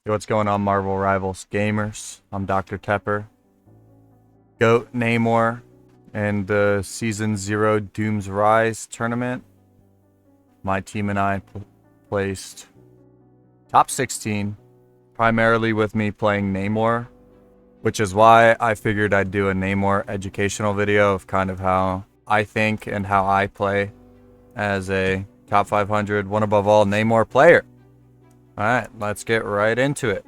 Hey, what's going on, Marvel Rivals gamers? I'm Dr. Tepper. GOAT Namor and the Season 0 Doom's Rise tournament. My team and I placed top 16, primarily with me playing Namor, which is why I figured I'd do a Namor educational video of kind of how I think and how I play as a top 500, one above all Namor player. Alright, let's get right into it.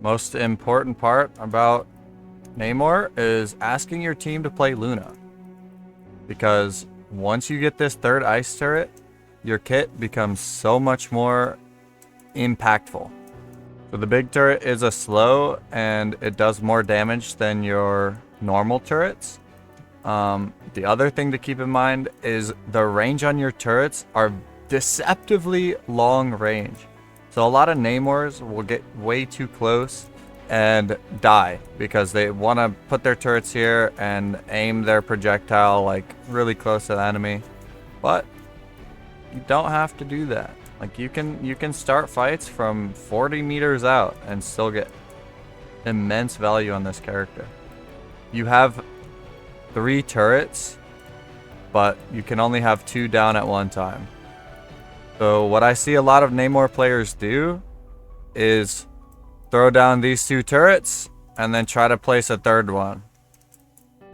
Most important part about Namor is asking your team to play Luna. Because once you get this third ice turret, your kit becomes so much more impactful. So the big turret is a slow and it does more damage than your normal turrets. The other thing to keep in mind is the range on your turrets are deceptively long range. So a lot of Namors will get way too close and die because they want to put their turrets here and aim their projectile like really close to the enemy. But you don't have to do that. Like you can start fights from 40 meters out and still get immense value on this character. You have 3 turrets, but you can only have 2 down at one time. So what I see a lot of Namor players do is throw down these 2 turrets and then try to place a third one.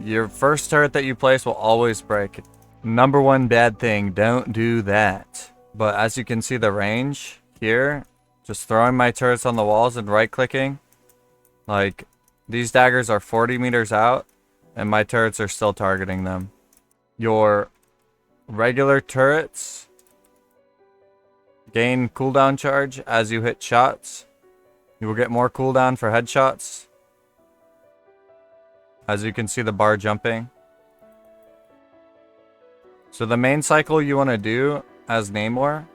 Your first turret that you place will always break. Number one bad thing, don't do that. But as you can see the range here, just throwing my turrets on the walls and right clicking, like these daggers are 40 meters out and my turrets are still targeting them. Your regular turrets gain cooldown charge as you hit shots. You will get more cooldown for headshots. As you can see the bar jumping. So the main cycle you want to do as Namor,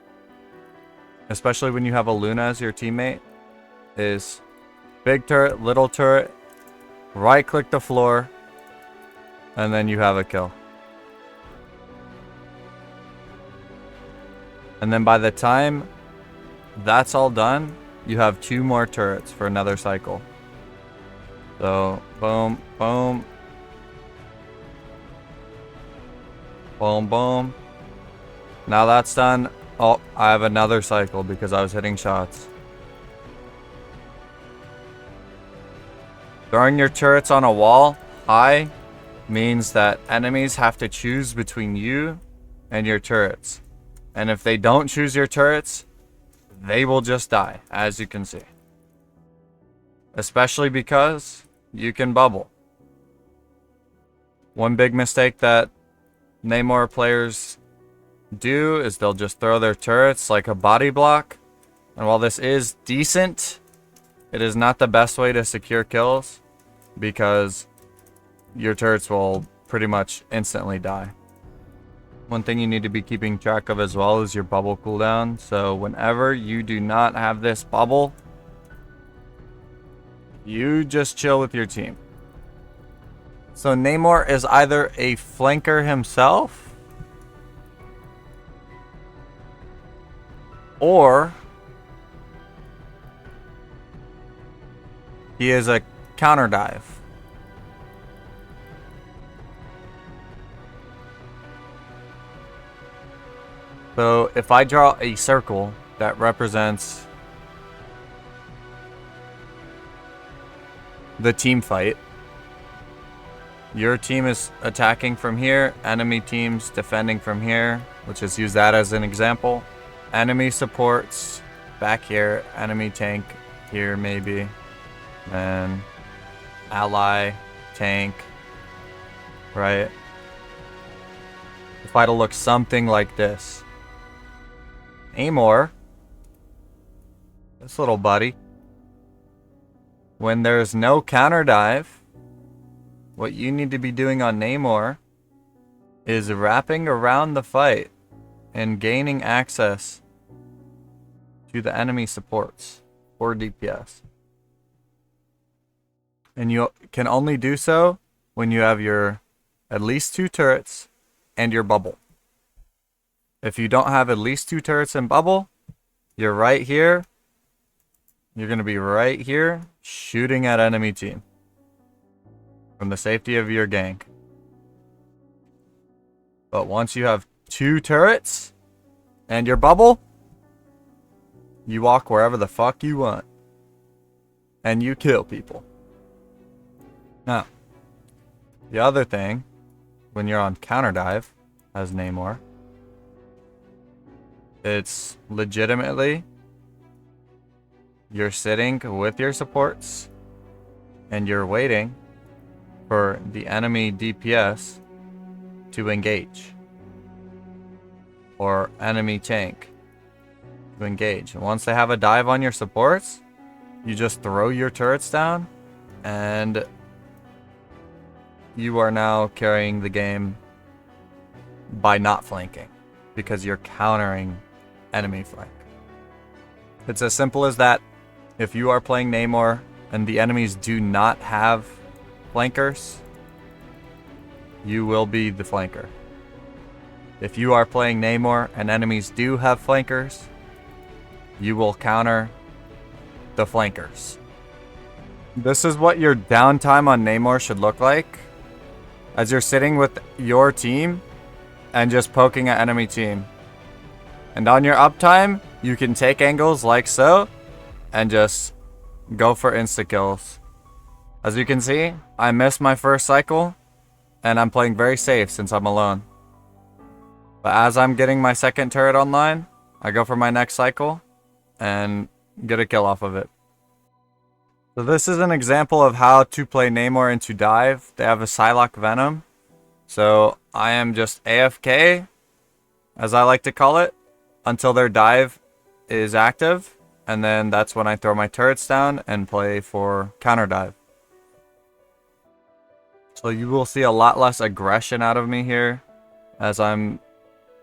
especially when you have a Luna as your teammate, is big turret, little turret, right click the floor, and then you have a kill. And then by the time that's all done, you have 2 more turrets for another cycle. So, boom, boom. Boom, boom. Now that's done. Oh, I have another cycle because I was hitting shots. Throwing your turrets on a wall high means that enemies have to choose between you and your turrets. And if they don't choose your turrets, they will just die, as you can see. Especially because you can bubble. One big mistake that Namor players do is they'll just throw their turrets like a body block. And while this is decent, it is not the best way to secure kills because your turrets will pretty much instantly die. One thing you need to be keeping track of as well is your bubble cooldown. So whenever you do not have this bubble, you just chill with your team. So Namor is either a flanker himself, or he is a counter dive. So if I draw a circle that represents the team fight, your team is attacking from here, enemy team's defending from here, let's just use that as an example. Enemy supports back here, enemy tank here maybe, then ally tank, right? The fight will look something like this. Namor, this little buddy, when there's no counter dive, what you need to be doing on Namor is wrapping around the fight and gaining access to the enemy supports for DPS. And you can only do so when you have your at least 2 turrets and your bubble. If you don't have at least 2 turrets and bubble, you're right here you're going to be right here shooting at enemy team from the safety of your gank. But once you have 2 turrets and your bubble, you walk wherever the fuck you want. And you kill people. Now, the other thing, when you're on counter dive as Namor, it's legitimately you're sitting with your supports and you're waiting for the enemy DPS to engage, or enemy tank to engage. And once they have a dive on your supports, you just throw your turrets down and you are now carrying the game by not flanking because you're countering enemy flank. It's as simple as that. If you are playing Namor and the enemies do not have flankers, you will be the flanker. If you are playing Namor and enemies do have flankers, you will counter the flankers. This is what your downtime on Namor should look like. As you're sitting with your team and just poking at enemy team. And on your uptime, you can take angles like so and just go for insta kills. As you can see, I missed my first cycle and I'm playing very safe since I'm alone. But as I'm getting my second turret online, I go for my next cycle and get a kill off of it. So this is an example of how to play Namor into dive. They have a Psylocke Venom. So I am just AFK, as I like to call it, until their dive is active. And then that's when I throw my turrets down and play for counter dive. So you will see a lot less aggression out of me here, as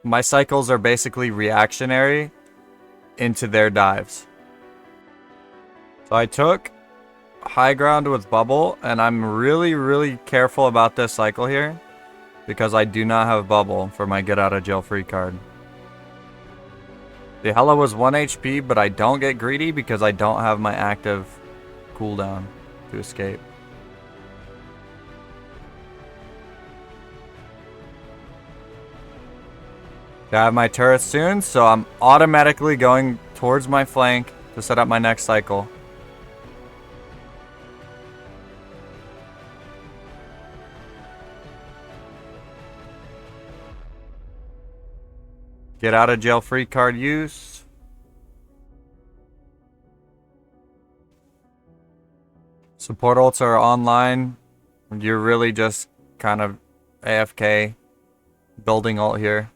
my cycles are basically reactionary into their dives. So I took high ground with bubble, and I'm really careful about this cycle here because I do not have bubble for my get out of jail free card. The Hela was 1 HP, but I don't get greedy because I don't have my active cooldown to escape. I have my turrets soon, so I'm automatically going towards my flank to set up my next cycle. Get out of jail free card use. Support ults are online. You're really just kind of AFK building ult here.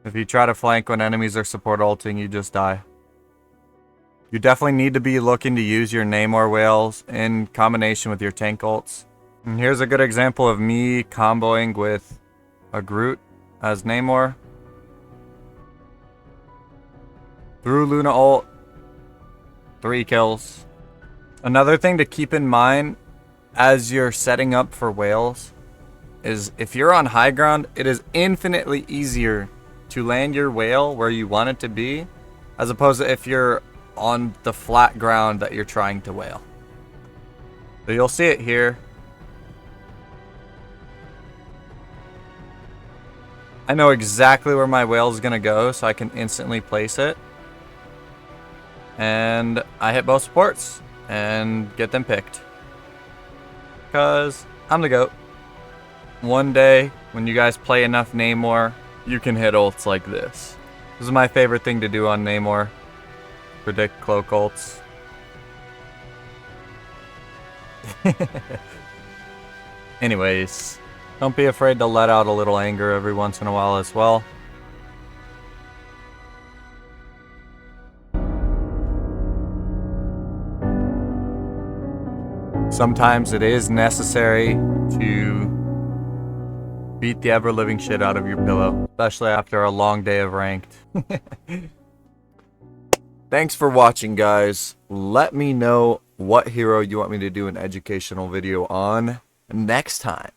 If you try to flank when enemies are support ulting, you just die. You definitely need to be looking to use your Namor whales in combination with your tank ults. And here's a good example of me comboing with a Groot as Namor. Through Luna ult, 3 kills. Another thing to keep in mind as you're setting up for whales is if you're on high ground, it is infinitely easier to land your whale where you want it to be, as opposed to if you're on the flat ground that you're trying to whale. So you'll see it here. I know exactly where my whale is going to go, so I can instantly place it. And I hit both supports and get them picked. Because I'm the GOAT. One day, when you guys play enough Namor, you can hit ults like this. This is my favorite thing to do on Namor. Predict cloak ults. Anyways, don't be afraid to let out a little anger every once in a while as well. Sometimes it is necessary to beat the ever-living shit out of your pillow, especially after a long day of ranked. Thanks for watching, guys. Let me know what hero you want me to do an educational video on next time.